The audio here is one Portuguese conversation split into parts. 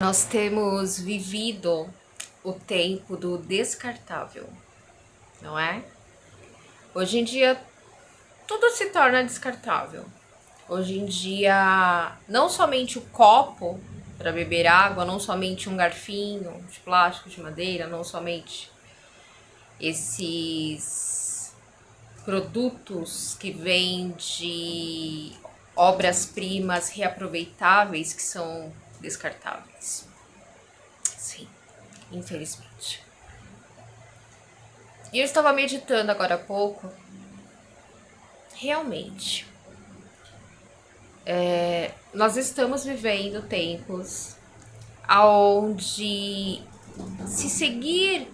Nós temos vivido o tempo do descartável, não é? Hoje em dia, tudo se torna descartável. Hoje em dia, não somente o copo para beber água, não somente um garfinho de plástico, de madeira, não somente esses produtos que vêm de obras-primas reaproveitáveis que são descartáveis. Sim, infelizmente. E eu estava meditando agora há pouco. Realmente, nós estamos vivendo tempos onde, se seguir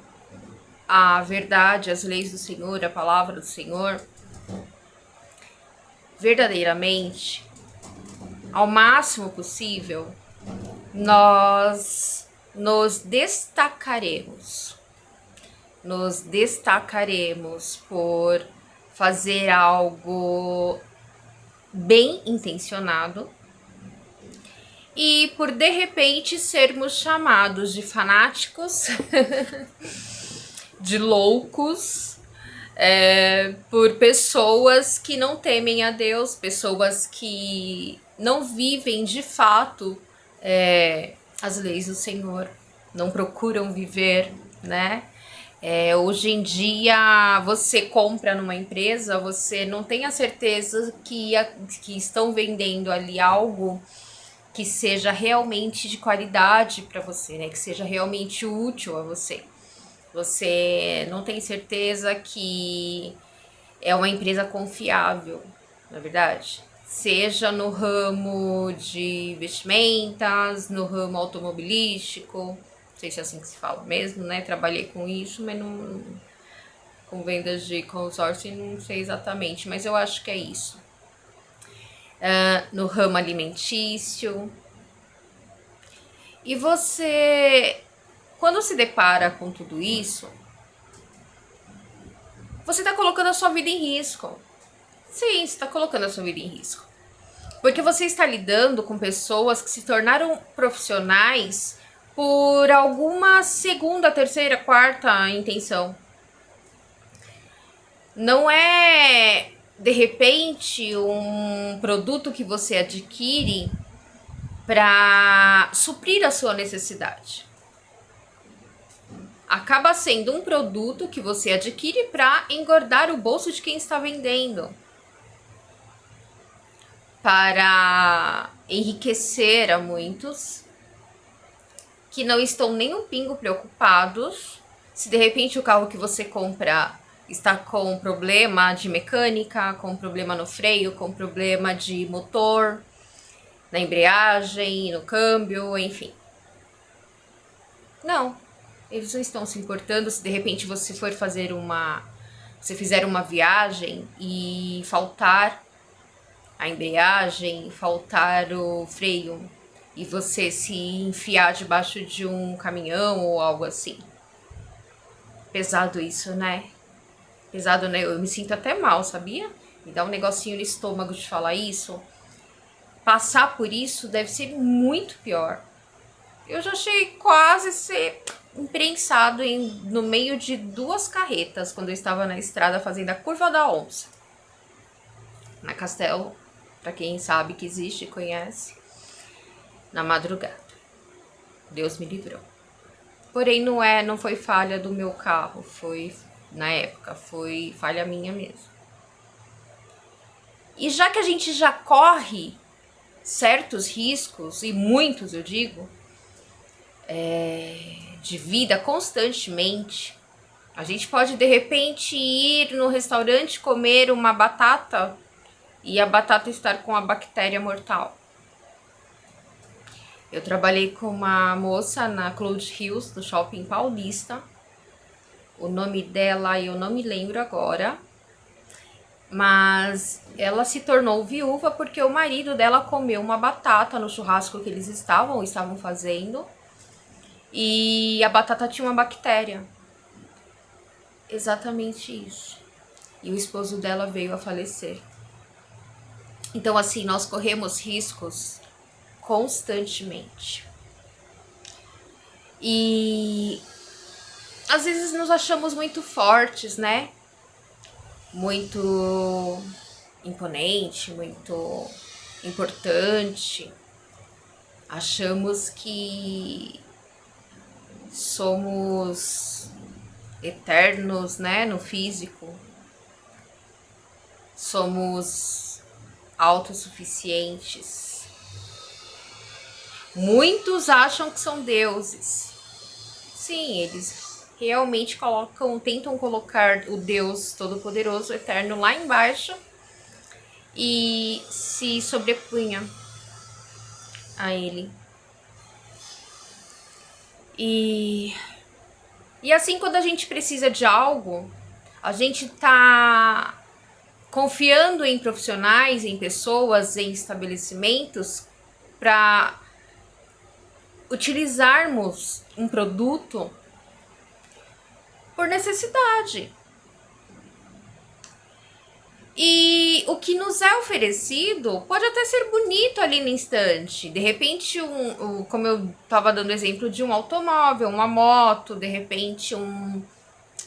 a verdade, as leis do Senhor, a palavra do Senhor, verdadeiramente, ao máximo possível, nós nos destacaremos. Nos destacaremos por fazer algo bem intencionado e por de repente sermos chamados de fanáticos, de loucos, por pessoas que não temem a Deus, pessoas que não vivem de fato as leis do Senhor, não procuram viver, né? Hoje em dia, você compra numa empresa, você não tem a certeza que estão vendendo ali algo que seja realmente de qualidade para você, né? Que seja realmente útil a você. Você não tem certeza que é uma empresa confiável, na verdade. Seja no ramo de vestimentas, no ramo automobilístico, não sei se é assim que se fala mesmo, né? Trabalhei com isso, mas não, com vendas de consórcio, não sei exatamente, mas eu acho que é isso. No ramo alimentício. E você, quando se depara com tudo isso, você está colocando a sua vida em risco. Sim, você está colocando a sua vida em risco. Porque você está lidando com pessoas que se tornaram profissionais por alguma segunda, terceira, quarta intenção. Não é, de repente, um produto que você adquire para suprir a sua necessidade. Acaba sendo um produto que você adquire para engordar o bolso de quem está vendendo, para enriquecer a muitos que não estão nem um pingo preocupados se de repente o carro que você compra está com problema de mecânica, com problema no freio, com problema de motor, na embreagem, no câmbio, enfim. Não, eles não estão se importando se de repente você fizer uma viagem e faltar a embreagem, faltar o freio e você se enfiar debaixo de um caminhão ou algo assim. Pesado isso, né? Pesado, né? Eu me sinto até mal, sabia? Me dá um negocinho no estômago de falar isso. Passar por isso deve ser muito pior. Eu já cheguei quase a ser imprensado no meio de duas carretas quando eu estava na estrada fazendo a curva da onça. Na Castelo, para quem sabe que existe e conhece, na madrugada. Deus me livrou. Porém, não foi falha do meu carro, foi, na época, foi falha minha mesmo. E já que a gente já corre certos riscos, e muitos eu digo, de vida constantemente, a gente pode de repente ir no restaurante comer uma batata e a batata estar com a bactéria mortal. Eu trabalhei com uma moça na Cloud Hills, no Shopping Paulista. O nome dela eu não me lembro agora, mas ela se tornou viúva porque o marido dela comeu uma batata no churrasco que eles estavam fazendo, e a batata tinha uma bactéria. Exatamente isso. E o esposo dela veio a falecer. Então, assim, nós corremos riscos constantemente. E às vezes nos achamos muito fortes, né? Muito imponente, muito importante. Achamos que somos eternos, né, no físico. Somos autossuficientes. Muitos acham que são deuses. Sim, eles realmente tentam colocar o Deus Todo-Poderoso, Eterno, lá embaixo e se sobrepunha a ele. E assim, quando a gente precisa de algo, a gente tá confiando em profissionais, em pessoas, em estabelecimentos para utilizarmos um produto por necessidade. E o que nos é oferecido pode até ser bonito ali no instante. De repente, como eu estava dando exemplo de um automóvel, uma moto, de repente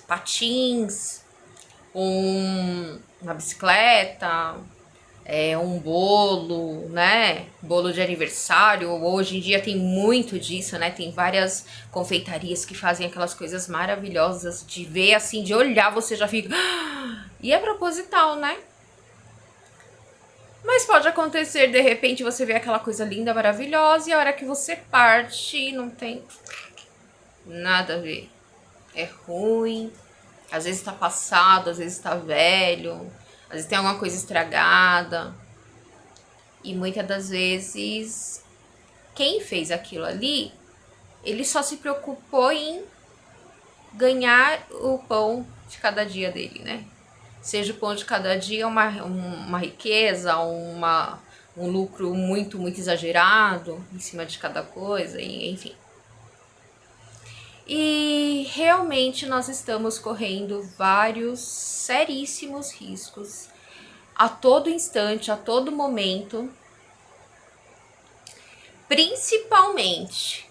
patins, uma bicicleta, um bolo, né? Bolo de aniversário. Hoje em dia tem muito disso, né? Tem várias confeitarias que fazem aquelas coisas maravilhosas de ver, assim, de olhar, você já fica... E é proposital, né? Mas pode acontecer, de repente, você vê aquela coisa linda, maravilhosa, e a hora que você parte, não tem nada a ver. É ruim, às vezes tá passado, às vezes tá velho, às vezes tem alguma coisa estragada. E muitas das vezes, quem fez aquilo ali, ele só se preocupou em ganhar o pão de cada dia dele, né? Seja o pão de cada dia uma riqueza, um lucro muito, muito exagerado em cima de cada coisa, enfim. E realmente nós estamos correndo vários seríssimos riscos a todo instante, a todo momento, principalmente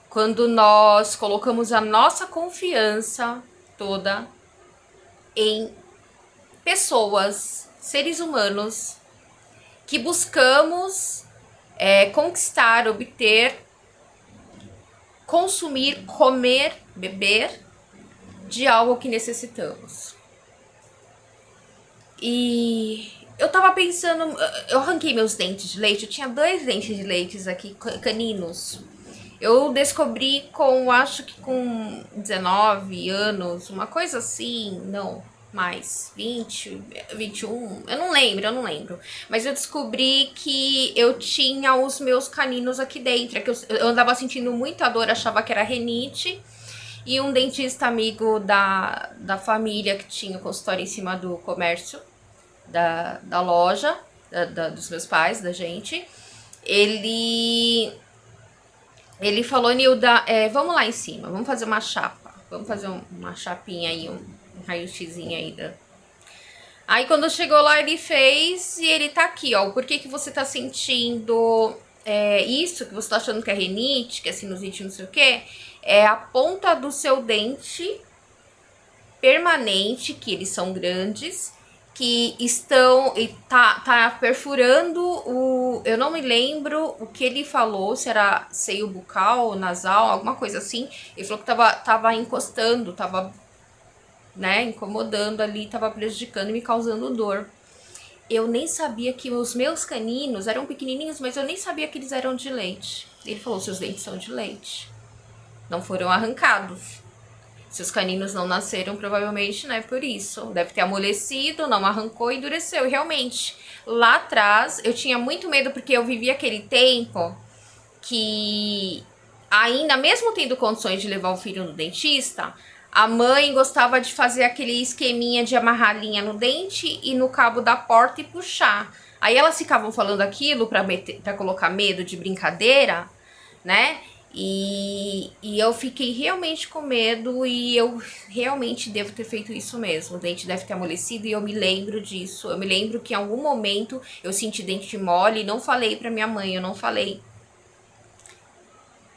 quando nós colocamos a nossa confiança toda em pessoas, seres humanos, que buscamos conquistar, obter, consumir, comer, beber de algo que necessitamos. E eu tava pensando, eu arranquei meus dentes de leite, eu tinha 2 dentes de leite aqui, caninos. Eu descobri acho que com 19 anos, uma coisa assim, não, mais, 20, 21, eu não lembro. Mas eu descobri que eu tinha os meus caninos aqui dentro, que eu andava sentindo muita dor, achava que era renite. E um dentista amigo da família que tinha o consultório em cima do comércio, da loja, dos meus pais, da gente, ele falou, Nilda, vamos lá em cima, vamos fazer uma chapa, vamos fazer uma chapinha aí, um raio-xzinho aí. Aí quando chegou lá ele fez e ele tá aqui, ó, por que você tá sentindo isso, que você tá achando que é renite, que é sinusite, não sei o que, é a ponta do seu dente permanente, que eles são grandes, que estão e tá perfurando eu não me lembro o que ele falou, se era seio bucal, nasal, alguma coisa assim. Ele falou que tava encostando, tava, né, incomodando ali, tava prejudicando e me causando dor. Eu nem sabia que os meus caninos eram pequenininhos, mas eu nem sabia que eles eram de leite. Ele falou, seus dentes são de leite, não foram arrancados. Se os caninos não nasceram, provavelmente, né, por isso. Deve ter amolecido, não arrancou e endureceu. E realmente, lá atrás, eu tinha muito medo porque eu vivi aquele tempo que, ainda mesmo tendo condições de levar o filho no dentista, a mãe gostava de fazer aquele esqueminha de amarrar a linha no dente e no cabo da porta e puxar. Aí elas ficavam falando aquilo pra colocar medo de brincadeira, né? E eu fiquei realmente com medo e eu realmente devo ter feito isso mesmo. O dente deve ter amolecido e eu me lembro disso. Eu me lembro que em algum momento eu senti dente mole e não falei pra minha mãe, eu não falei.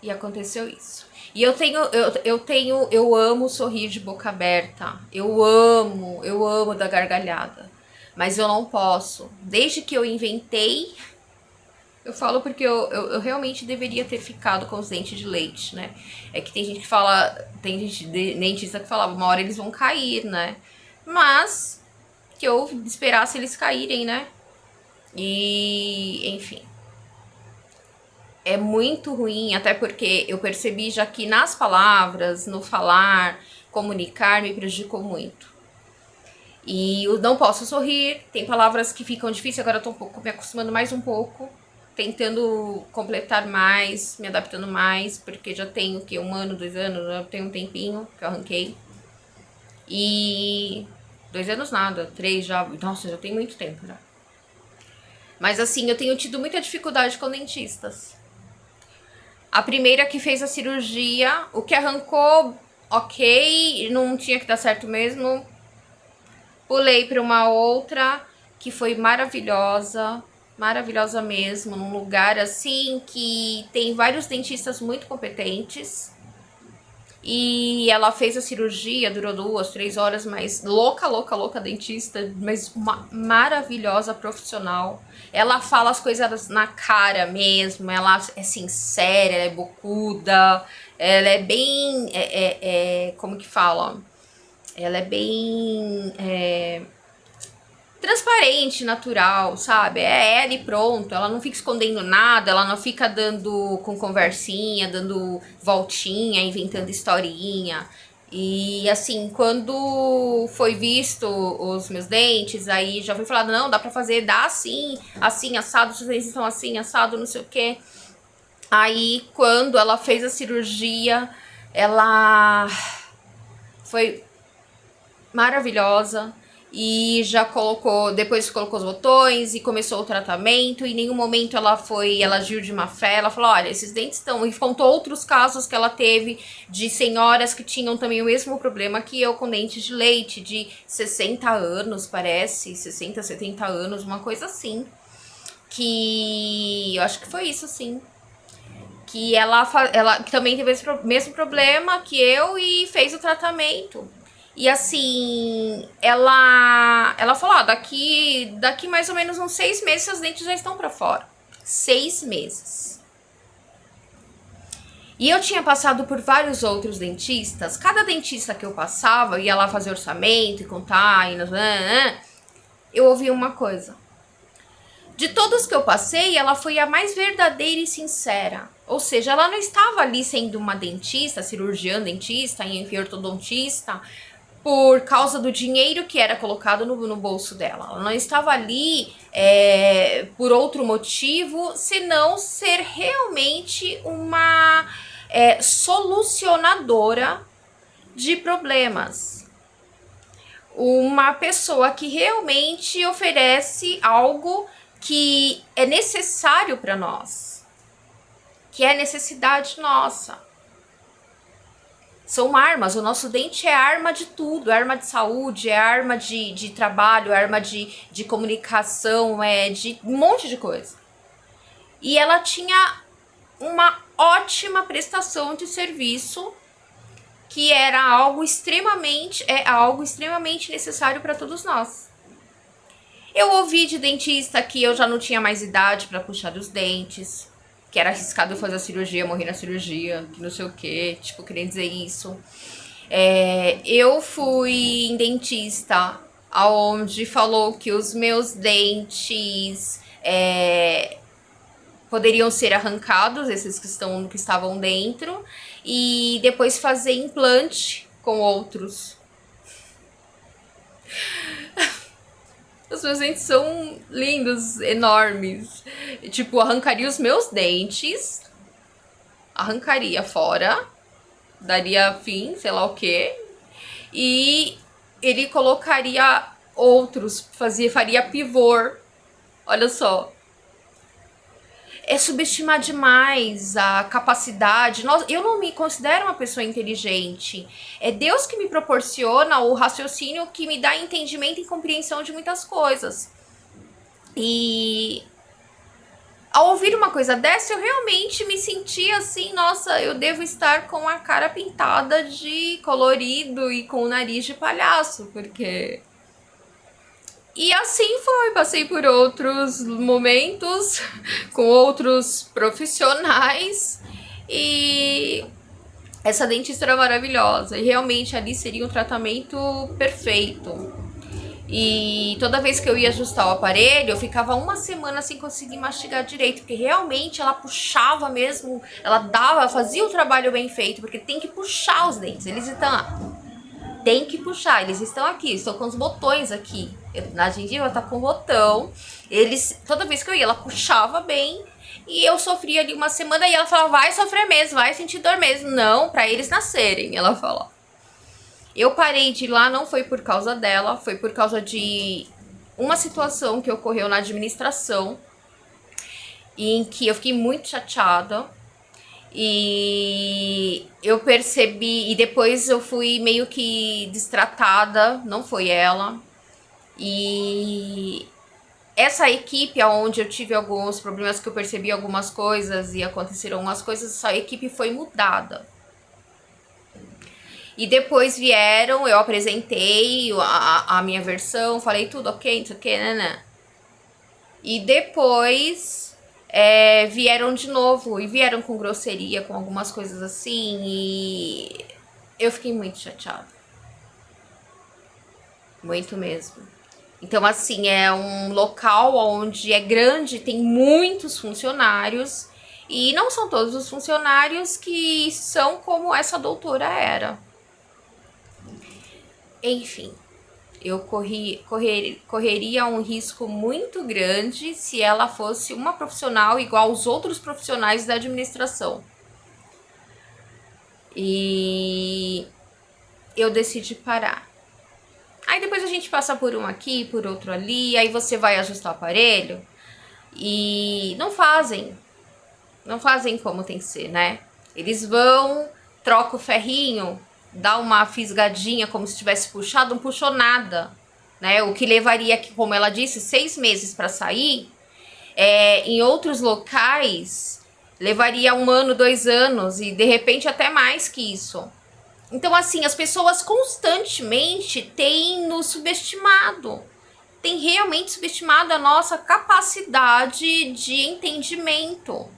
E aconteceu isso. E eu amo sorrir de boca aberta. Eu amo dar gargalhada. Mas eu não posso. Desde que eu inventei, eu falo porque eu realmente deveria ter ficado com os dentes de leite, né? É que tem gente que fala, tem gente dentista que falava, uma hora eles vão cair, né? Mas que eu esperasse eles caírem, né? E, enfim. É muito ruim, até porque eu percebi já que nas palavras, no falar, comunicar me prejudicou muito. E eu não posso sorrir, tem palavras que ficam difíceis, agora eu tô um pouco me acostumando mais um pouco, tentando completar mais, me adaptando mais, porque já tenho que 1 ano, 2 anos, já tenho um tempinho que eu arranquei. E 2 anos nada, 3 já, nossa, já tem muito tempo já. Mas assim, eu tenho tido muita dificuldade com dentistas. A primeira que fez a cirurgia, o que arrancou, ok, não tinha que dar certo mesmo. Pulei para uma outra que foi maravilhosa, maravilhosa mesmo, num lugar assim que tem vários dentistas muito competentes. E ela fez a cirurgia, durou 2, 3 horas, mas louca dentista, mas uma maravilhosa profissional. Ela fala as coisas na cara mesmo, ela é sincera, ela é bocuda, ela é bem, como que fala? Ela é bem transparente, natural, sabe? É ela e pronto. Ela não fica escondendo nada, ela não fica dando com conversinha, dando voltinha, inventando historinha. E assim, quando foi visto os meus dentes, aí já foi falado, não, dá pra fazer, dá assim, assim, assado, os dentes estão assim, assado, não sei o quê. Aí, quando ela fez a cirurgia, ela foi maravilhosa e já colocou, depois colocou os botões e começou o tratamento. E em nenhum momento ela agiu de má fé. Ela falou, olha, esses dentes estão, e contou outros casos que ela teve de senhoras que tinham também o mesmo problema que eu, com dentes de leite, de 60 anos, parece, 60, 70 anos, uma coisa assim, que eu acho que foi isso, sim, que ela que também teve esse mesmo problema que eu e fez o tratamento. E assim, ela falou, daqui mais ou menos uns 6 meses seus dentes já estão pra fora. 6 meses. E eu tinha passado por vários outros dentistas. Cada dentista que eu passava, ia lá fazer orçamento e contar, eu ouvia uma coisa. De todos que eu passei, ela foi a mais verdadeira e sincera. Ou seja, ela não estava ali sendo uma dentista, cirurgiã dentista, ortodontista, por causa do dinheiro que era colocado no bolso dela. Ela não estava ali por outro motivo, senão ser realmente uma solucionadora de problemas. Uma pessoa que realmente oferece algo que é necessário para nós, que é necessidade nossa. São armas, o nosso dente é arma de tudo, é arma de saúde, é arma de trabalho, é arma de comunicação, é de um monte de coisa. E ela tinha uma ótima prestação de serviço, que era algo extremamente necessário para todos nós. Eu ouvi de dentista que eu já não tinha mais idade para puxar os dentes, que era arriscado fazer a cirurgia, morrer na cirurgia, que não sei o que, tipo, querendo dizer isso. Eu fui em dentista aonde falou que os meus dentes poderiam ser arrancados, esses que estavam dentro, e depois fazer implante com outros. Os meus dentes são lindos, enormes. Tipo, arrancaria os meus dentes, arrancaria fora, daria fim, sei lá o quê, e ele colocaria outros, faria pivô. Olha só. É subestimar demais a capacidade. Eu não me considero uma pessoa inteligente. É Deus que me proporciona o raciocínio que me dá entendimento e compreensão de muitas coisas. E Ao ouvir uma coisa dessa, eu realmente me senti assim, nossa, eu devo estar com a cara pintada de colorido e com o nariz de palhaço, porque... E assim foi, passei por outros momentos com outros profissionais e essa dentista era maravilhosa e realmente ali seria um tratamento perfeito. E toda vez que eu ia ajustar o aparelho, eu ficava uma semana sem conseguir mastigar direito, porque realmente ela puxava mesmo, ela dava, fazia o trabalho bem feito, porque tem que puxar os dentes, eles estão, tem que puxar, eles estão aqui, estou com os botões aqui, na gengiva tá com o botão, eles, toda vez que eu ia, ela puxava bem, e eu sofria ali uma semana, e ela falava, vai sofrer mesmo, vai sentir dor mesmo, não, pra eles nascerem, ela falava. Eu parei de ir lá, não foi por causa dela, foi por causa de uma situação que ocorreu na administração, em que eu fiquei muito chateada. E eu percebi, e depois eu fui meio que destratada, não foi ela. E essa equipe, onde eu tive alguns problemas, que eu percebi algumas coisas e aconteceram algumas coisas, essa equipe foi mudada. E depois vieram, eu apresentei a minha versão, falei tudo ok, não sei o que, né? E depois vieram de novo, e vieram com grosseria, com algumas coisas assim, e eu fiquei muito chateada. Muito mesmo. Então, assim, é um local onde é grande, tem muitos funcionários, e não são todos os funcionários que são como essa doutora era. Enfim, eu correria um risco muito grande se ela fosse uma profissional igual aos outros profissionais da administração. E eu decidi parar. Aí depois a gente passa por um aqui, por outro ali, aí você vai ajustar o aparelho e não fazem como tem que ser, né? Eles vão, troca o ferrinho, dá uma fisgadinha como se tivesse puxado, não puxou nada, né? O que levaria, como ela disse, 6 meses para sair, em outros locais levaria 1 ano, 2 anos e de repente até mais que isso. Então, assim, as pessoas constantemente têm nos subestimado, têm realmente subestimado a nossa capacidade de entendimento.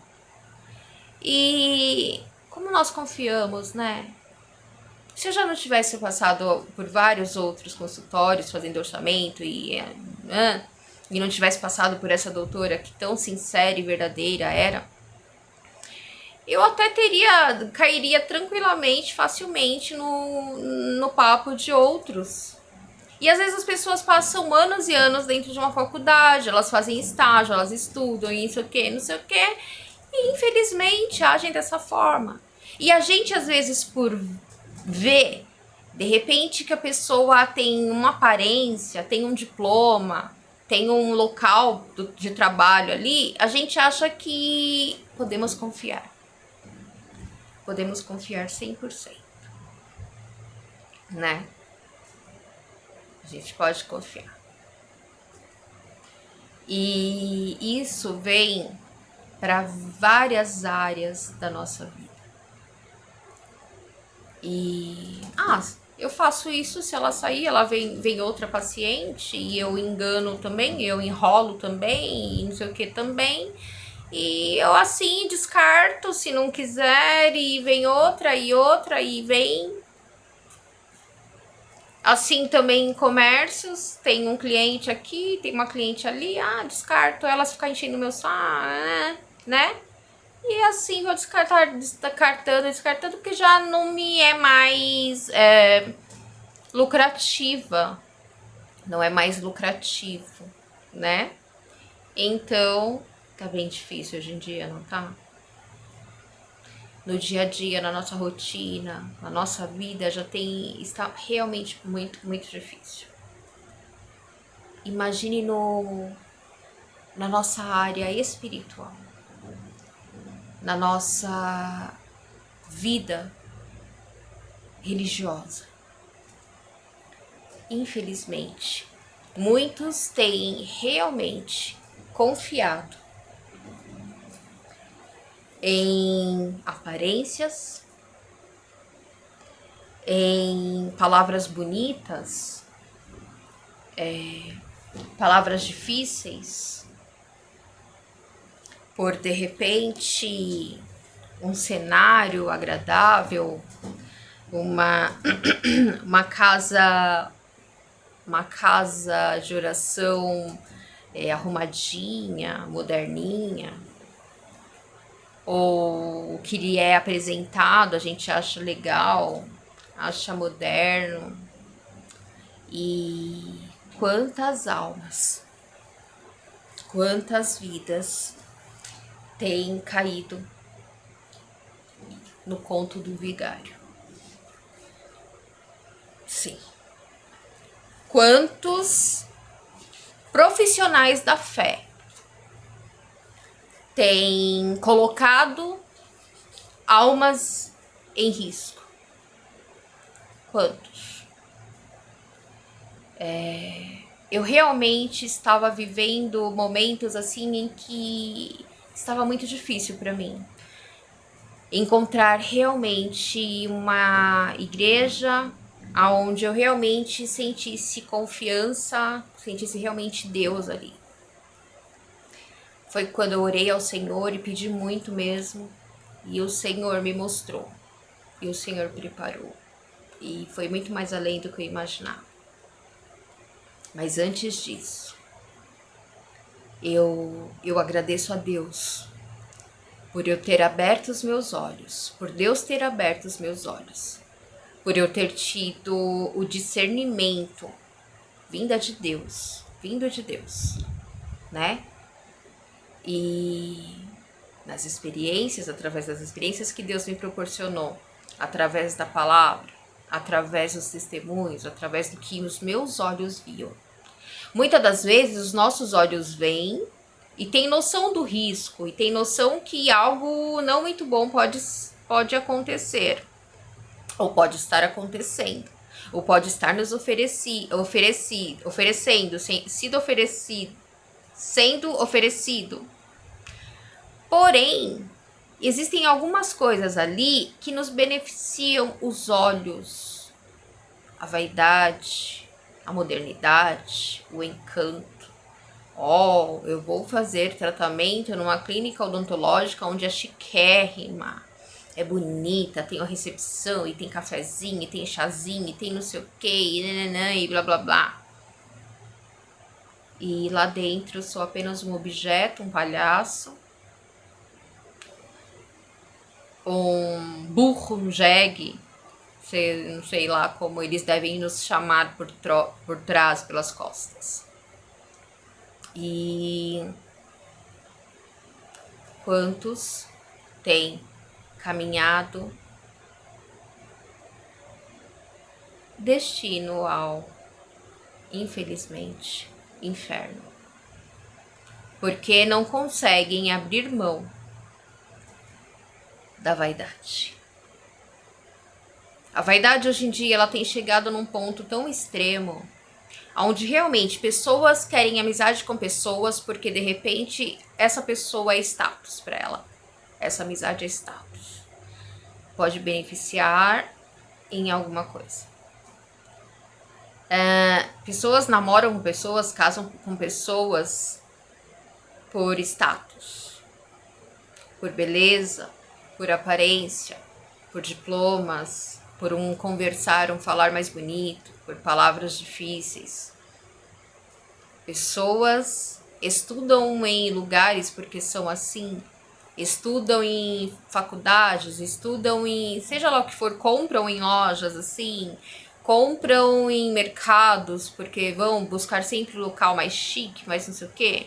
E como nós confiamos, né? Se eu já não tivesse passado por vários outros consultórios fazendo orçamento e não tivesse passado por essa doutora que tão sincera e verdadeira era, eu até cairia tranquilamente, facilmente no papo de outros. E às vezes as pessoas passam anos e anos dentro de uma faculdade, elas fazem estágio, elas estudam e não sei o que, e infelizmente agem dessa forma. E a gente às vezes por ver, de repente, que a pessoa tem uma aparência, tem um diploma, tem um local de trabalho ali, a gente acha que podemos confiar. Podemos confiar 100%, né? A gente pode confiar. E isso vem para várias áreas da nossa vida. E eu faço isso, se ela sair, ela vem outra paciente e eu engano também, eu enrolo também e não sei o que também. E eu assim descarto se não quiser e vem outra e vem. Assim também em comércios, tem um cliente aqui, tem uma cliente ali, descarto, elas ficam enchendo meu saco, né? E assim vou descartando, porque já não me é mais lucrativa. Não é mais lucrativo, né? Então, tá bem difícil hoje em dia, não tá? No dia a dia, na nossa rotina, na nossa vida, está realmente muito, muito difícil. Imagine na nossa área espiritual, na nossa vida religiosa. Infelizmente, muitos têm realmente confiado em aparências, em palavras bonitas, palavras difíceis, por de repente um cenário agradável, uma casa de oração arrumadinha, moderninha, ou o que lhe é apresentado a gente acha legal, acha moderno. E quantas almas, quantas vidas têm caído no conto do vigário? Sim. Quantos profissionais da fé têm colocado almas em risco? Quantos? Eu realmente estava vivendo momentos assim em que estava muito difícil para mim encontrar realmente uma igreja onde eu realmente sentisse confiança, sentisse realmente Deus ali. Foi quando eu orei ao Senhor e pedi muito mesmo, e o Senhor me mostrou, e o Senhor preparou, e foi muito mais além do que eu imaginava. Mas antes disso, eu agradeço a Deus por eu ter aberto os meus olhos, por Deus ter aberto os meus olhos, por eu ter tido o discernimento vindo de Deus, né? E nas experiências, através das experiências que Deus me proporcionou, através da palavra, através dos testemunhos, através do que os meus olhos viam. Muitas das vezes os nossos olhos veem e tem noção do risco, e tem noção que algo não muito bom pode acontecer, ou pode estar acontecendo, ou pode estar nos sendo oferecido. Porém, existem algumas coisas ali que nos beneficiam os olhos, a vaidade, a modernidade, o encanto. Eu vou fazer tratamento numa clínica odontológica onde é chiquérrima, é bonita, tem uma recepção, e tem cafezinho, e tem chazinho, e tem não sei o que, e blá blá blá. E lá dentro eu sou apenas um objeto, um palhaço, um burro, um jegue, não sei lá como eles devem nos chamar por trás, pelas costas. E quantos têm caminhado destino ao, infelizmente, inferno, porque não conseguem abrir mão da vaidade. A vaidade hoje em dia ela tem chegado num ponto tão extremo, onde realmente pessoas querem amizade com pessoas porque de repente essa pessoa é status para ela. Essa amizade é status. Pode beneficiar em alguma coisa. Pessoas namoram com pessoas, casam com pessoas por status, por beleza, por aparência, por diplomas, por um conversar, um falar mais bonito, por palavras difíceis. Pessoas estudam em lugares porque são assim, estudam em faculdades, estudam em, seja lá o que for, compram em lojas assim, compram em mercados porque vão buscar sempre o local mais chique, mais não sei o quê.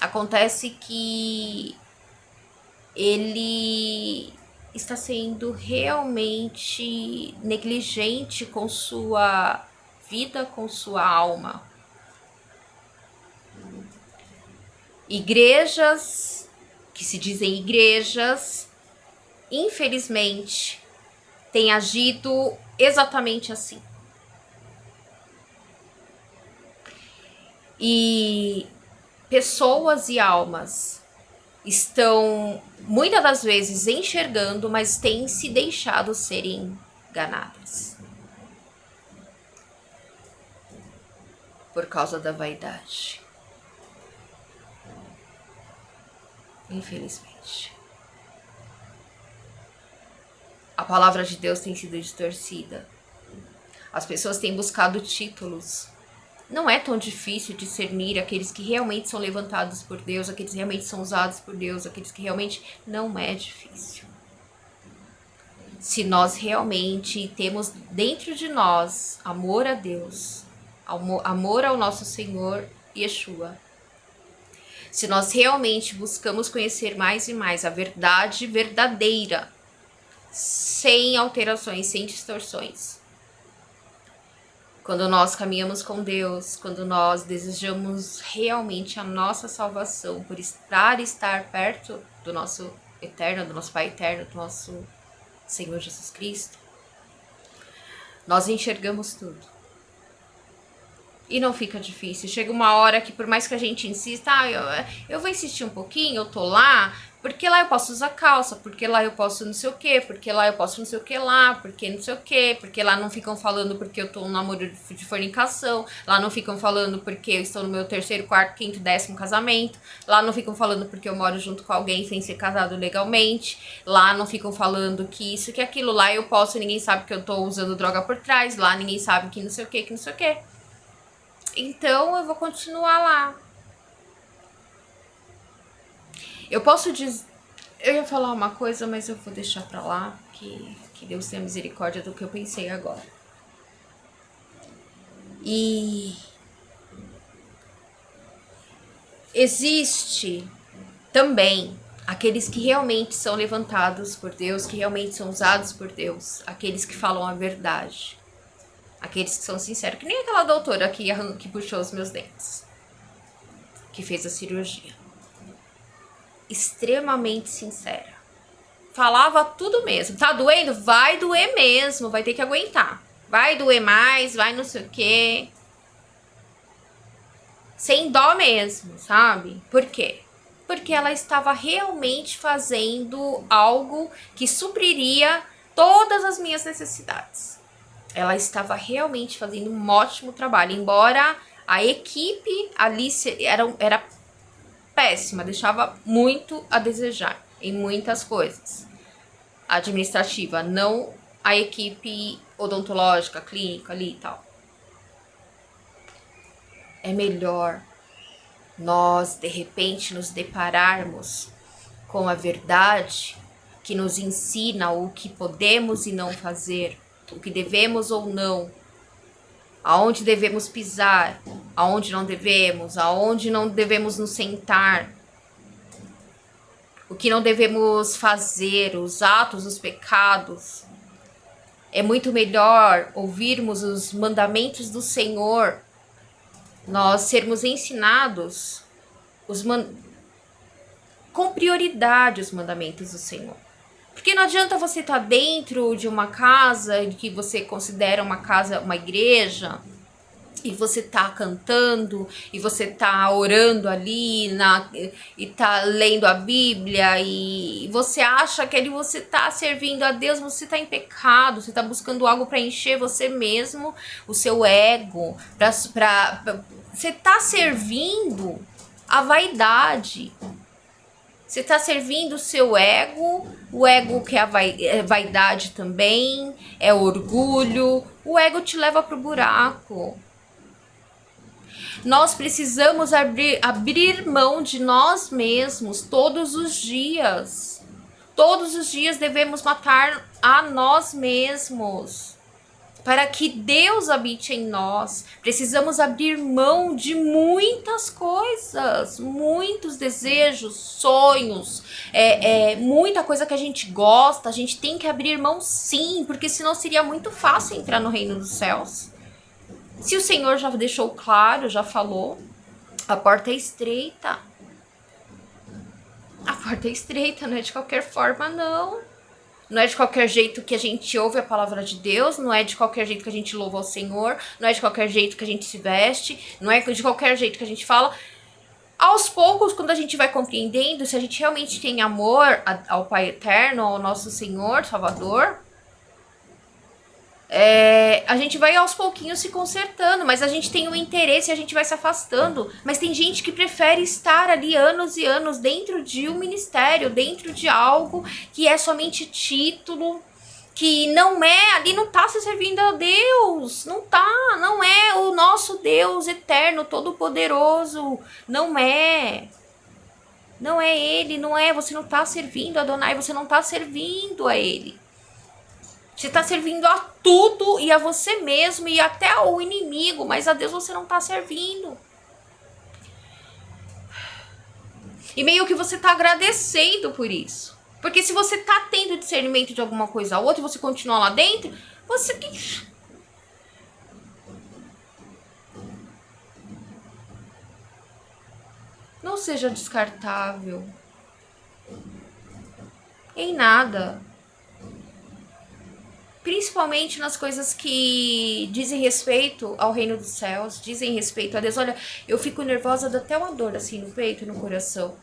Acontece que ele está sendo realmente negligente com sua vida, com sua alma. Igrejas que se dizem igrejas, infelizmente, têm agido exatamente assim. E pessoas e almas estão muitas das vezes enxergando, mas têm se deixado serem enganadas por causa da vaidade. Infelizmente. A palavra de Deus tem sido distorcida. As pessoas têm buscado títulos. Não é tão difícil discernir aqueles que realmente são levantados por Deus, aqueles que realmente são usados por Deus, aqueles que realmente não é difícil. Se nós realmente temos dentro de nós amor a Deus, amor ao nosso Senhor Yeshua, se nós realmente buscamos conhecer mais e mais a verdade verdadeira, sem alterações, sem distorções, quando nós caminhamos com Deus, quando nós desejamos realmente a nossa salvação, por estar perto do nosso eterno, do nosso Pai eterno, do nosso Senhor Jesus Cristo, nós enxergamos tudo. E não fica difícil. Chega uma hora que por mais que a gente insista, eu vou insistir um pouquinho, eu tô lá, porque lá eu posso usar calça, porque lá eu posso não sei o que, porque lá eu posso não sei o que lá, porque não sei o que, porque lá não ficam falando porque eu tô num namoro de fornicação, lá não ficam falando porque eu estou no meu 3º, 4º, 5º, 10º casamento, lá não ficam falando porque eu moro junto com alguém sem ser casado legalmente, lá não ficam falando que isso, que aquilo, lá eu posso, ninguém sabe que eu tô usando droga por trás, lá ninguém sabe que não sei o que, não sei o que. Então eu vou continuar lá. Eu posso dizer... Eu ia falar uma coisa, mas eu vou deixar pra lá, que Deus tenha misericórdia do que eu pensei agora. E existe também aqueles que realmente são levantados por Deus, que realmente são usados por Deus, aqueles que falam a verdade, aqueles que são sinceros, que nem aquela doutora que puxou os meus dentes, que fez a cirurgia. Extremamente sincera. Falava tudo mesmo. Tá doendo? Vai doer mesmo, vai ter que aguentar. Vai doer mais, vai não sei o quê. Sem dó mesmo, sabe? Por quê? Porque ela estava realmente fazendo algo que supriria todas as minhas necessidades. Ela estava realmente fazendo um ótimo trabalho, embora a equipe ali era péssima, deixava muito a desejar em muitas coisas. Administrativa, não a equipe odontológica, clínica ali e tal. É melhor nós, de repente, nos depararmos com a verdade que nos ensina o que podemos e não fazer, o que devemos ou não, aonde devemos pisar, aonde não devemos, aonde não devemos nos sentar, o que não devemos fazer, os atos, os pecados. É muito melhor ouvirmos os mandamentos do Senhor, nós sermos ensinados com prioridade os mandamentos do Senhor. Porque não adianta você estar dentro de uma casa que você considera uma casa, uma igreja, e você tá cantando, e você tá orando ali, e tá lendo a Bíblia, e você acha que ali você tá servindo a Deus, você tá em pecado, você tá buscando algo para encher você mesmo, o seu ego, você tá servindo a vaidade. Você está servindo o seu ego, o ego que é a vaidade também, é orgulho. O ego te leva para o buraco. Nós precisamos abrir mão de nós mesmos todos os dias. Todos os dias devemos matar a nós mesmos. Para que Deus habite em nós, precisamos abrir mão de muitas coisas, muitos desejos, sonhos, muita coisa que a gente gosta, a gente tem que abrir mão sim, porque senão seria muito fácil entrar no reino dos céus. Se o Senhor já deixou claro, já falou, a porta é estreita. A porta é estreita, não é de qualquer forma, não. Não é de qualquer jeito que a gente ouve a palavra de Deus, não é de qualquer jeito que a gente louva ao Senhor, não é de qualquer jeito que a gente se veste, não é de qualquer jeito que a gente fala. Aos poucos, quando a gente vai compreendendo, se a gente realmente tem amor ao Pai Eterno, ao nosso Senhor, Salvador, a gente vai aos pouquinhos se consertando, mas a gente tem um interesse e a gente vai se afastando. Mas tem gente que prefere estar ali anos e anos dentro de um ministério, dentro de algo que é somente título, que não é, ali não tá se servindo a Deus, não é o nosso Deus eterno, todo-poderoso, não é Ele, não é, você não tá servindo a Adonai, você não tá servindo a Ele. Você está servindo a tudo e a você mesmo e até ao inimigo, mas a Deus você não está servindo. E meio que você está agradecendo por isso. Porque se você está tendo discernimento de alguma coisa ou outra e você continua lá dentro, você... Não seja descartável. Em nada. Principalmente nas coisas que dizem respeito ao reino dos céus, dizem respeito a Deus. Olha, eu fico nervosa, dá até uma dor assim no peito e no coração.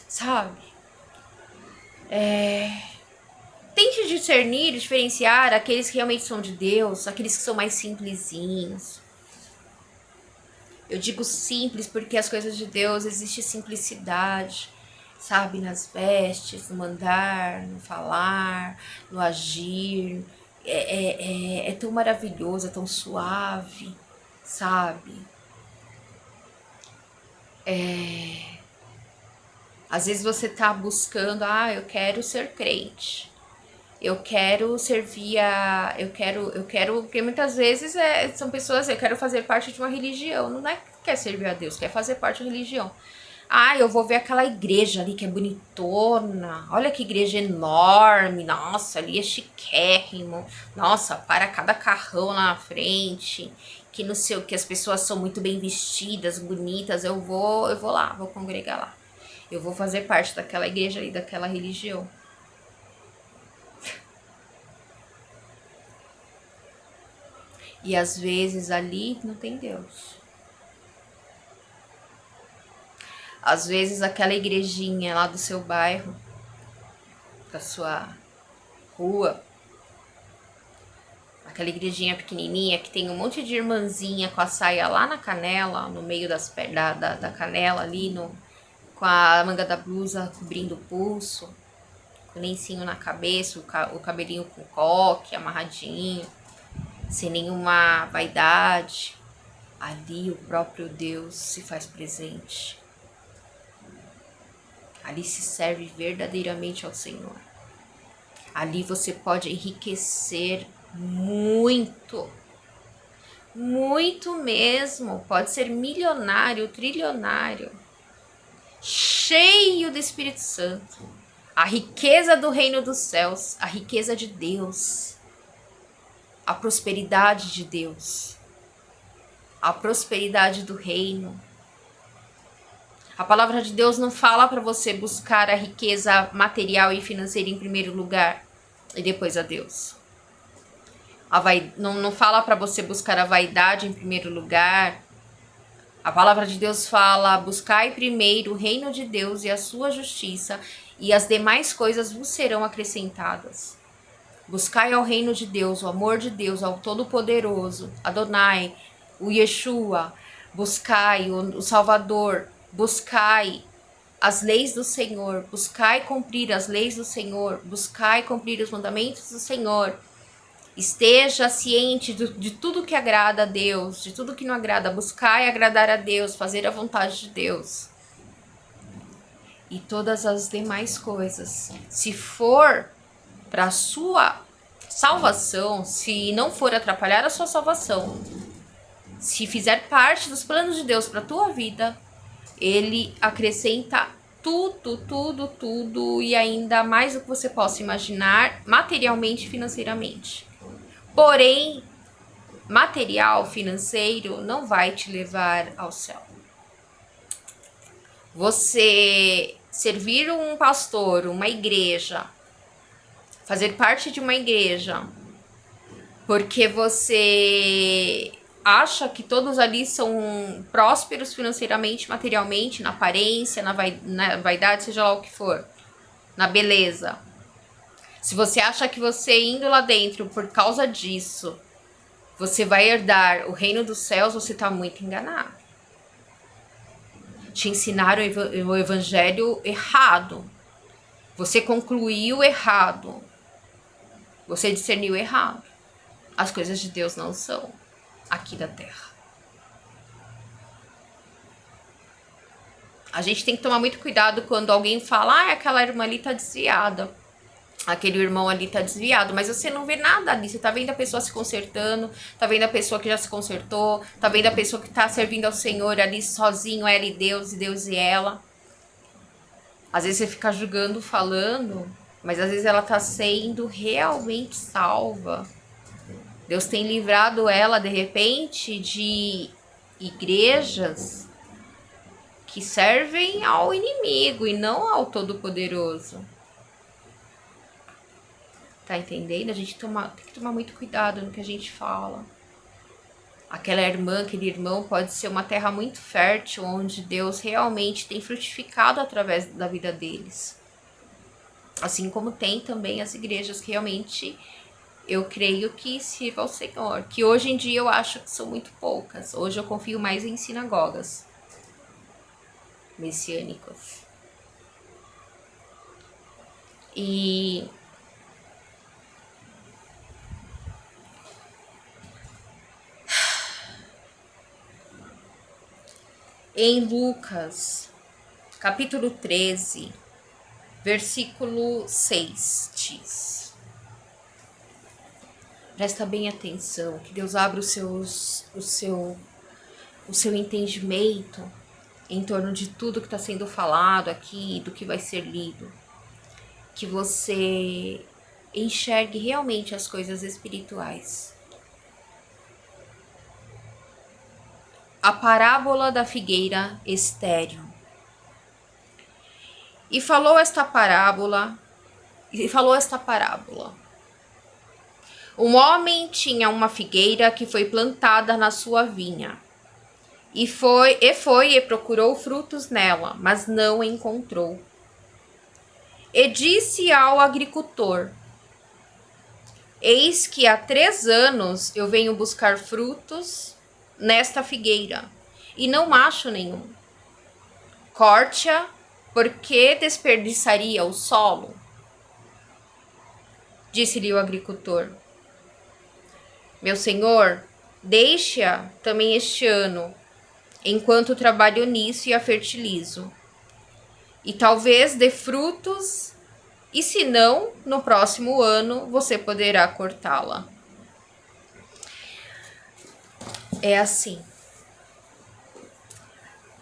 Sabe? Tente discernir, diferenciar aqueles que realmente são de Deus, aqueles que são mais simplesinhos. Eu digo simples porque as coisas de Deus existe simplicidade, sabe? Nas vestes, no andar, no falar, no agir. É tão maravilhoso, é tão suave, sabe? Às vezes você tá buscando, eu quero ser crente. Eu quero servir eu quero, porque muitas vezes são pessoas, eu quero fazer parte de uma religião, não é que quer servir a Deus, quer fazer parte da religião. Eu vou ver aquela igreja ali que é bonitona, olha que igreja enorme, nossa, ali é chiquérrimo, nossa, para cada carrão lá na frente, que não sei o que, as pessoas são muito bem vestidas, bonitas, eu vou lá, vou congregar lá. Eu vou fazer parte daquela igreja ali, daquela religião. E às vezes ali não tem Deus. Às vezes aquela igrejinha lá do seu bairro, da sua rua, aquela igrejinha pequenininha que tem um monte de irmãzinha com a saia lá na canela, no meio da canela ali, com a manga da blusa cobrindo o pulso, com o lencinho na cabeça, o cabelinho com coque, amarradinho, sem nenhuma vaidade. Ali o próprio Deus se faz presente. Ali se serve verdadeiramente ao Senhor. Ali você pode enriquecer muito. Muito mesmo. Pode ser milionário, trilionário. Cheio do Espírito Santo. A riqueza do reino dos céus. A riqueza de Deus. A prosperidade de Deus. A prosperidade do reino. A palavra de Deus não fala para você buscar a riqueza material e financeira em primeiro lugar e depois a Deus. Não fala para você buscar a vaidade em primeiro lugar. A palavra de Deus fala: buscai primeiro o reino de Deus e a sua justiça, e as demais coisas vos serão acrescentadas. Buscai ao reino de Deus, o amor de Deus, ao Todo-Poderoso, Adonai, o Yeshua. Buscai o Salvador. Buscai as leis do Senhor, buscai cumprir as leis do Senhor, buscai cumprir os mandamentos do Senhor. Esteja ciente de tudo que agrada a Deus, de tudo que não agrada. Buscai agradar a Deus, fazer a vontade de Deus. E todas as demais coisas, se for para a sua salvação, se não for atrapalhar a sua salvação, se fizer parte dos planos de Deus para a tua vida, Ele acrescenta tudo e ainda mais do que você possa imaginar, materialmente e financeiramente. Porém, material, financeiro, não vai te levar ao céu. Você servir um pastor, uma igreja, fazer parte de uma igreja, porque você acha que todos ali são prósperos financeiramente, materialmente, na aparência, na vaidade, seja lá o que for, na beleza. Se você acha que você indo lá dentro por causa disso, você vai herdar o reino dos céus, você está muito enganado. Te ensinaram o evangelho errado. Você concluiu errado. Você discerniu errado. As coisas de Deus não são aqui da terra. A gente tem que tomar muito cuidado quando alguém fala, aquela irmã ali tá desviada. Aquele irmão ali tá desviado, mas você não vê nada ali. Você tá vendo a pessoa se consertando, tá vendo a pessoa que já se consertou, tá vendo a pessoa que tá servindo ao Senhor ali sozinho, ela e Deus e ela. Às vezes você fica julgando, falando, mas às vezes ela tá sendo realmente salva. Deus tem livrado ela, de repente, de igrejas que servem ao inimigo e não ao Todo-Poderoso. Tá entendendo? A gente tem que tomar muito cuidado no que a gente fala. Aquela irmã, aquele irmão pode ser uma terra muito fértil, onde Deus realmente tem frutificado através da vida deles. Assim como tem também as igrejas que realmente eu creio que sirva ao Senhor. Que hoje em dia eu acho que são muito poucas. Hoje eu confio mais em sinagogas messiânicas. E em Lucas, capítulo 13, versículo 6, diz: presta bem atenção, que Deus abra o seu entendimento em torno de tudo que está sendo falado aqui, do que vai ser lido. Que você enxergue realmente as coisas espirituais. A parábola da figueira estéril. E falou esta parábola. Um homem tinha uma figueira que foi plantada na sua vinha. E procurou frutos nela, mas não encontrou. E disse ao agricultor: eis que há 3 anos eu venho buscar frutos nesta figueira, e não acho nenhum. Corte-a, porque desperdiçaria o solo? Disse-lhe o agricultor: meu senhor, deixe-a também este ano, enquanto trabalho nisso e a fertilizo. E talvez dê frutos, e se não, no próximo ano você poderá cortá-la. É assim.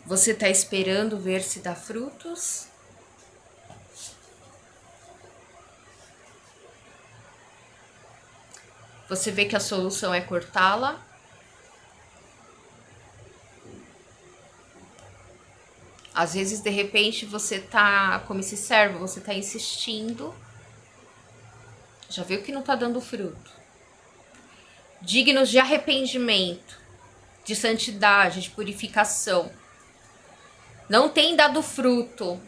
Você está esperando ver se dá frutos? Você vê que a solução é cortá-la? Às vezes, de repente, você tá, como esse servo, você tá insistindo. Já viu que não tá dando fruto. Dignos de arrependimento, de santidade, de purificação. Não tem dado fruto.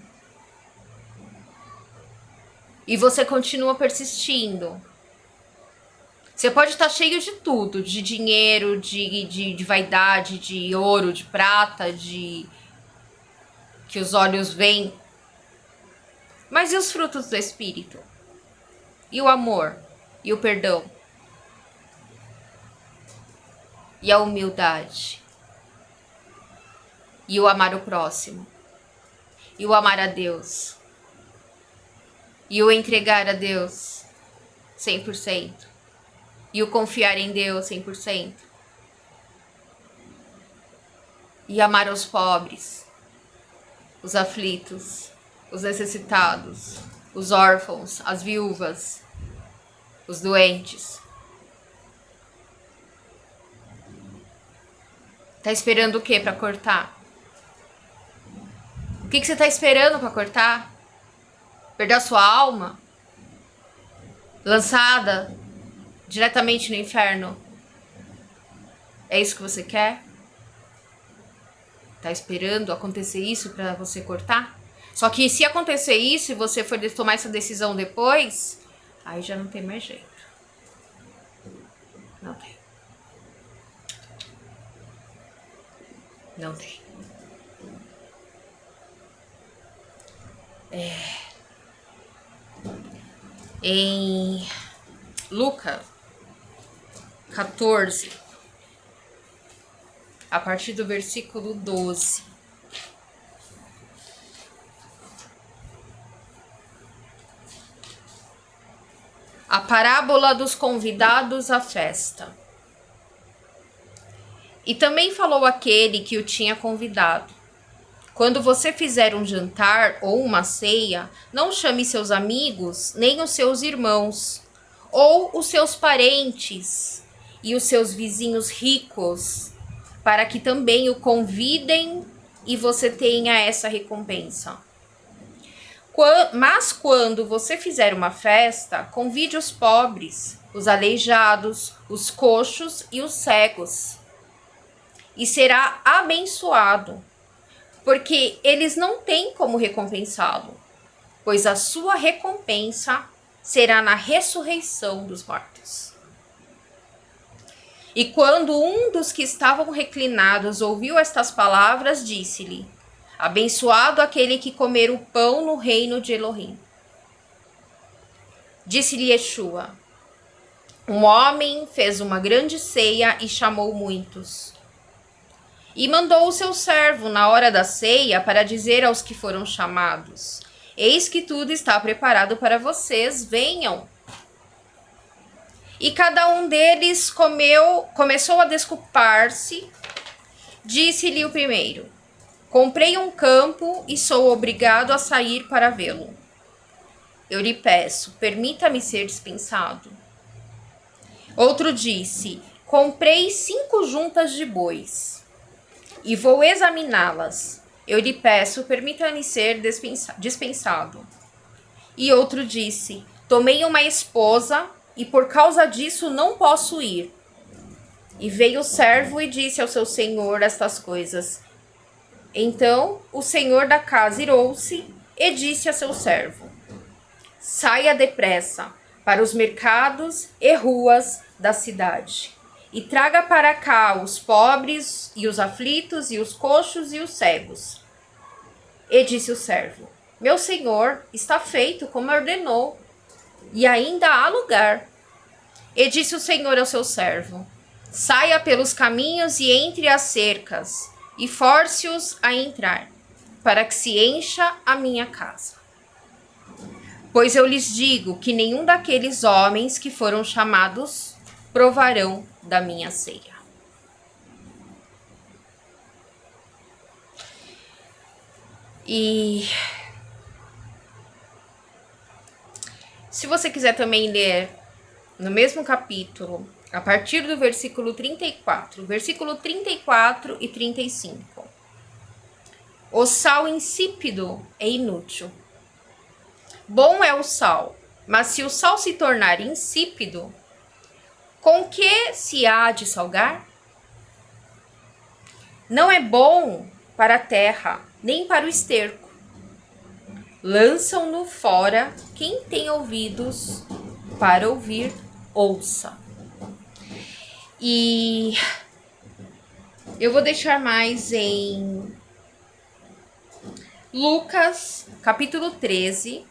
E você continua persistindo. Você pode estar cheio de tudo, de dinheiro, de vaidade, de ouro, de prata, de que os olhos veem. Mas e os frutos do Espírito? E o amor? E o perdão? E a humildade? E o amar o próximo? E o amar a Deus? E o entregar a Deus 100%? E o confiar em Deus 100%? E amar os pobres, os aflitos, os necessitados, os órfãos, as viúvas, os doentes. Tá esperando o que para cortar? O que você tá esperando para cortar? Perder a sua alma? Lançada diretamente no inferno? É isso que você quer? Tá esperando acontecer isso para você cortar? Só que se acontecer isso e você for tomar essa decisão depois, aí já não tem mais jeito. Não tem. Não tem. Em Lucas 14, a partir do versículo 12. A parábola dos convidados à festa. E também falou aquele que o tinha convidado: quando você fizer um jantar ou uma ceia, não chame seus amigos, nem os seus irmãos, ou os seus parentes e os seus vizinhos ricos, para que também o convidem e você tenha essa recompensa. Mas quando você fizer uma festa, convide os pobres, os aleijados, os coxos e os cegos, e será abençoado, porque eles não têm como recompensá-lo, pois a sua recompensa será na ressurreição dos mortos. E quando um dos que estavam reclinados ouviu estas palavras, disse-lhe: abençoado aquele que comer o pão no reino de Elohim. Disse-lhe Yeshua: um homem fez uma grande ceia e chamou muitos. E mandou o seu servo na hora da ceia para dizer aos que foram chamados: eis que tudo está preparado para vocês, venham. E cada um deles começou a desculpar-se. Disse-lhe o primeiro: comprei um campo e sou obrigado a sair para vê-lo. Eu lhe peço, permita-me ser dispensado. Outro disse: comprei 5 juntas de bois e vou examiná-las. Eu lhe peço, permita-me ser dispensado. E outro disse: tomei uma esposa e por causa disso não posso ir. E veio o servo e disse ao seu senhor estas coisas. Então o senhor da casa irou-se e disse a seu servo: saia depressa para os mercados e ruas da cidade, e traga para cá os pobres e os aflitos e os coxos e os cegos. E disse o servo: meu senhor, está feito como ordenou, e ainda há lugar. E disse o senhor ao seu servo: saia pelos caminhos e entre as cercas, e force-os a entrar, para que se encha a minha casa. Pois eu lhes digo que nenhum daqueles homens que foram chamados provarão da minha ceia. E se você quiser também ler no mesmo capítulo, a partir do versículo 34 e 35. O sal insípido é inútil. Bom é o sal, mas se o sal se tornar insípido, com que se há de salgar? Não é bom para a terra, nem para o esterco. Lançam-no fora. Quem tem ouvidos para ouvir, ouça. E eu vou deixar mais em Lucas, capítulo 13.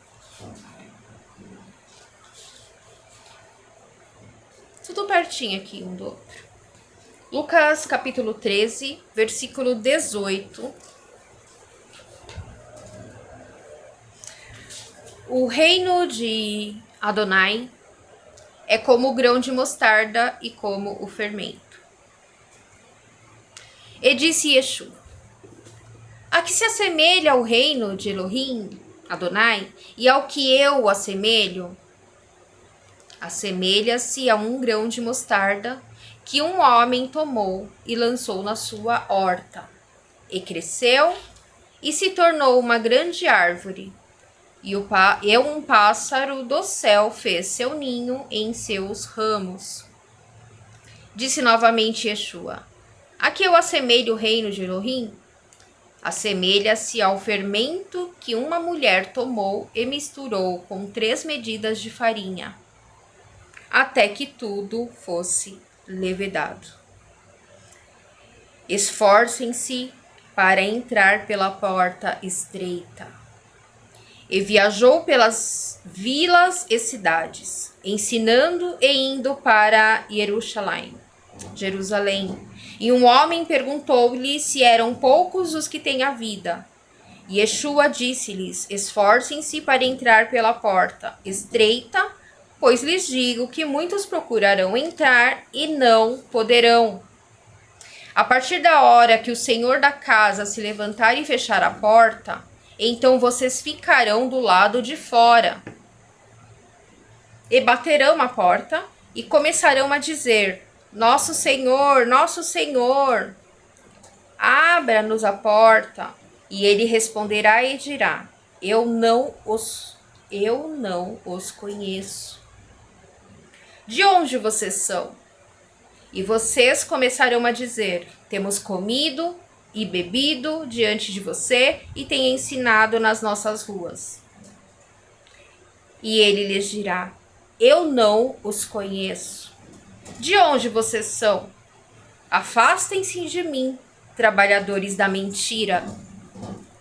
Tudo pertinho aqui um do outro. Lucas, capítulo 13, versículo 18. O reino de Adonai é como o grão de mostarda e como o fermento. E disse Yeshua: a que se assemelha o reino de Elohim, Adonai, e ao que eu assemelho? Assemelha-se a um grão de mostarda que um homem tomou e lançou na sua horta, e cresceu e se tornou uma grande árvore, e um pássaro do céu fez seu ninho em seus ramos. Disse novamente Yeshua: A que eu assemelho o reino de Elohim? Assemelha-se ao fermento que uma mulher tomou e misturou com 3 medidas de farinha, até que tudo fosse levedado. Esforcem-se para entrar pela porta estreita. E viajou pelas vilas e cidades, ensinando e indo para Jerusalém. E um homem perguntou-lhe se eram poucos os que têm a vida. E Yeshua disse-lhes: esforcem-se para entrar pela porta estreita, pois lhes digo que muitos procurarão entrar e não poderão. A partir da hora que o senhor da casa se levantar e fechar a porta, então vocês ficarão do lado de fora e baterão a porta e começarão a dizer: Nosso Senhor, abra-nos a porta. E ele responderá e dirá: Eu não os conheço. De onde vocês são? E vocês começarão a dizer: Temos comido e bebido diante de você e tem ensinado nas nossas ruas. E ele lhes dirá: Eu não os conheço. De onde vocês são? Afastem-se de mim, trabalhadores da mentira.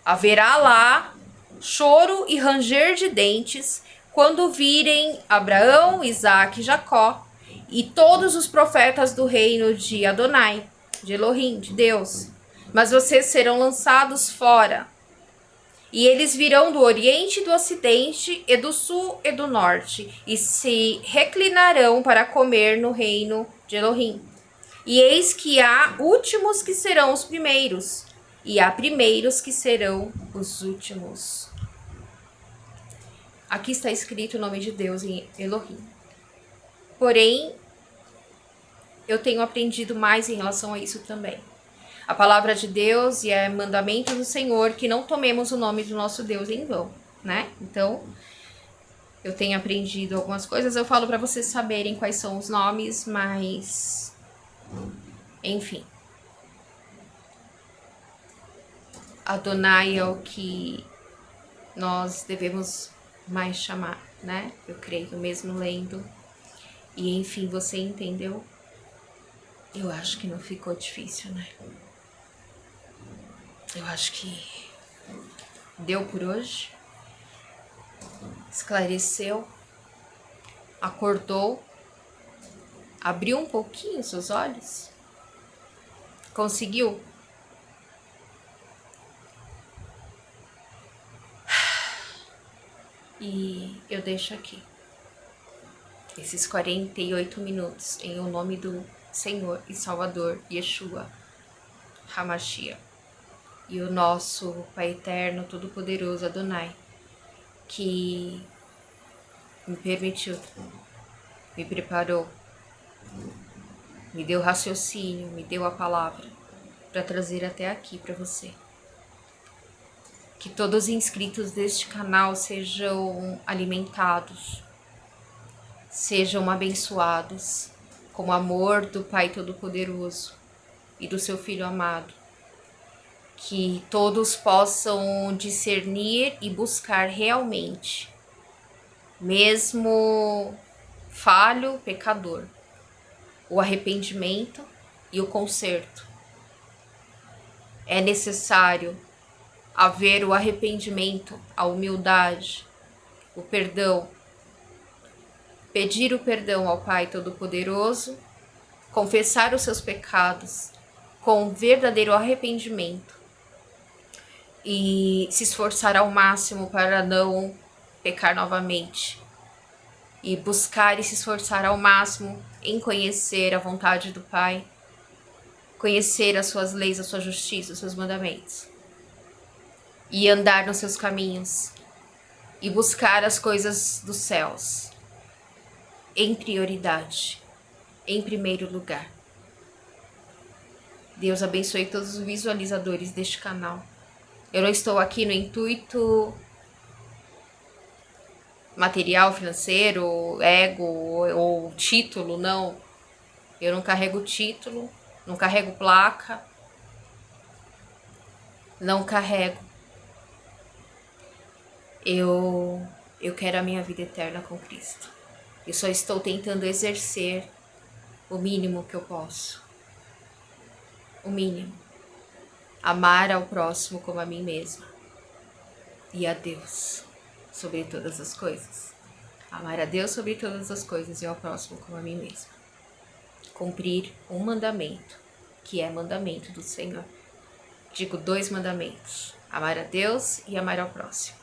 Haverá lá choro e ranger de dentes quando virem Abraão, Isaque e Jacó e todos os profetas do reino de Adonai, de Elohim, de Deus. Mas vocês serão lançados fora. E eles virão do oriente, do ocidente, e do sul e do norte, e se reclinarão para comer no reino de Elohim. E eis que há últimos que serão os primeiros, e há primeiros que serão os últimos. Aqui está escrito o nome de Deus em Elohim. Porém, eu tenho aprendido mais em relação a isso também. A palavra de Deus e é mandamento do Senhor que não tomemos o nome do nosso Deus em vão, né? Então, eu tenho aprendido algumas coisas, eu falo para vocês saberem quais são os nomes, mas enfim. Adonai é o que nós devemos mais chamar, né? Eu creio, mesmo lendo. E enfim, você entendeu? Eu acho que não ficou difícil, né? Eu acho que deu por hoje. Esclareceu. Acordou. Abriu um pouquinho seus olhos. Conseguiu? E eu deixo aqui esses 48 minutos em o nome do Senhor e Salvador Yeshua HaMashiach e o nosso Pai Eterno Todo-Poderoso Adonai, que me permitiu, me preparou, me deu raciocínio, me deu a palavra para trazer até aqui para você. Que todos os inscritos deste canal sejam alimentados, sejam abençoados com o amor do Pai Todo-Poderoso e do seu Filho amado. Que todos possam discernir e buscar realmente, mesmo falho, pecador, o arrependimento e o conserto. É necessário haver o arrependimento, a humildade, o perdão, pedir o perdão ao Pai Todo-Poderoso, confessar os seus pecados com verdadeiro arrependimento e se esforçar ao máximo para não pecar novamente e buscar e se esforçar ao máximo em conhecer a vontade do Pai, conhecer as suas leis, a sua justiça, os seus mandamentos e andar nos seus caminhos e buscar as coisas dos céus em prioridade, em primeiro lugar. Deus abençoe todos os visualizadores deste canal. Eu não estou aqui no intuito material, financeiro, ego ou título, não. Eu não carrego título, Não carrego placa, não carrego. Eu quero a minha vida eterna com Cristo. Eu só estou tentando exercer o mínimo que eu posso. O mínimo. Amar ao próximo como a mim mesma. E a Deus sobre todas as coisas. Amar a Deus sobre todas as coisas e ao próximo como a mim mesma. Cumprir um mandamento, que é mandamento do Senhor. Digo 2 mandamentos. Amar a Deus e amar ao próximo.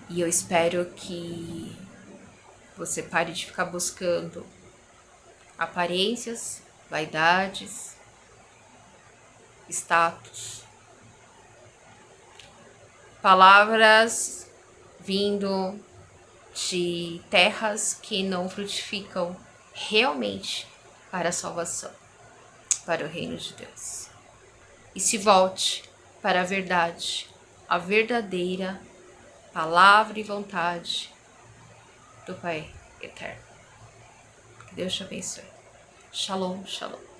E eu espero que você pare de ficar buscando aparências, vaidades, status, palavras vindo de terras que não frutificam realmente para a salvação, para o reino de Deus. E se volte para a verdade, a verdadeira palavra e vontade do Pai eterno. Que Deus te abençoe. Shalom, shalom.